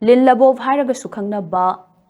Lin-Labob hairaga sukhangna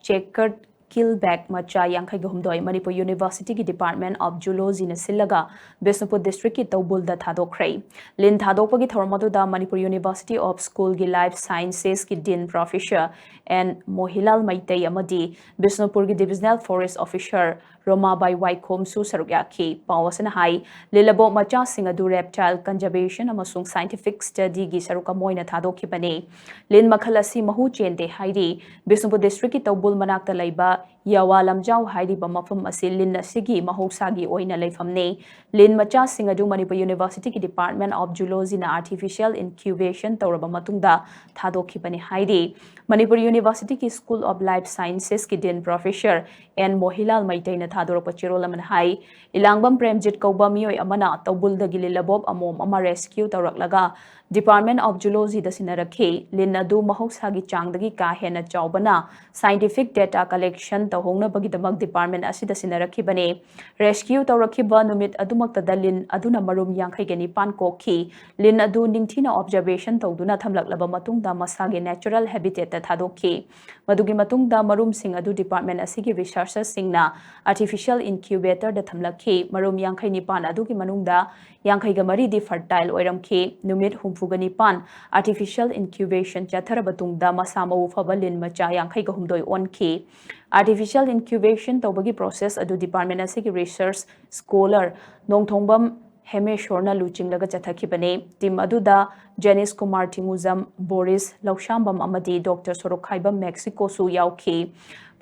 checkered Kilback Macha Yankhaigahumdoi Manipur University ki Department of Zoology na silaga Bisnupur District ki Toubul da Thadok-Khre Lin Thadokpa ki Thormadu da Manipur University of School ki Life Sciences ki Dean Professor and Mohilal Maitei amadi Bisnupur ki Divisional Forest Officer Romabai Waikom su Sarugyaki Pawasana Hai Lin-Labob Macha Singadu Reptile Conservation amasung Scientific Study gi Saruka Moina Thadokkhibane Lin Makhalasi Mahu Chente Hairi Bisnupur District ki Toubul Manakta Laiba Yawa Lamjau Hairiba Mafam Asi Lin Asigi Mahosagi Oina Leifamne Lin Macha Singadu Manipur University ki Department of Zoology na Artificial Incubation Tauraba Matungda Thadokkhibane Hairi Manipur University ki School of Life Sciences ki Dean Professor and Mohilal Maitei na Thadorpa Chirolaman Hai Ilangbam Premjit Kauba Miyoi Amana Toubul da Lin-Labob Amom Ama Rescue Tauraklaga Department of Zoology da Sinarakhe Lin Adu Mahosagi Changdagi Ka Hena Chaubana Scientific Data Collection Tahongna Bagidamak Department Asida Sinarakhibane Rescue Taurakhiba Numit Adumakta da Lin Aduna Marum Yankhagani Pan Kokhi Lin Adu Ningthina Observation Tauduna Thamlaklaba Matungda Masagi Natural Habitat da Thadokhi Madugi Matungda Marum Sing Adu Department Asigi Researchers Singna Artificial Incubator da Thamlakhi Marum Yankhai Nipan Adugi Manungda Yankhai Gamari di Fertile Oiramkhi Numit Humfugani Pan Artificial Incubation Chatharabatungda Masama Ufaba Lin Macha Yankhai Gahumdoi Onki Artificial Incubation Tobagi process Adu Department Asigi Research Scholar Nongthongbam Hemeshorna Luchinglaga Chathakibane Team Aduda Janice Kumar Timuzam Boris Laushambam Amadi Dr. Sorokhaiba Mexico Su Yauki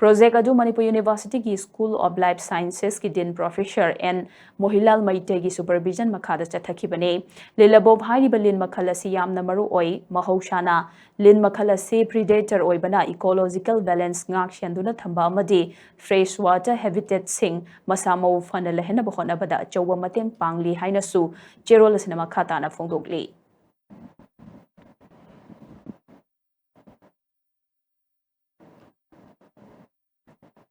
Project Adu Manipur University ki School of Life Sciences ki Dean Professor and Mohilal Maitei ki supervision makhada chathakibane Lin-Labob hairiba Lin Makhalasi yamna maru oi Mahoshana Lin Makhalasi predator oibana ecological balance ngak shenduna thamba amadi freshwater habitat sing masamo fana lehena bahona bada chawwa mateng pangli haina su cherol asina makhata na phongdokli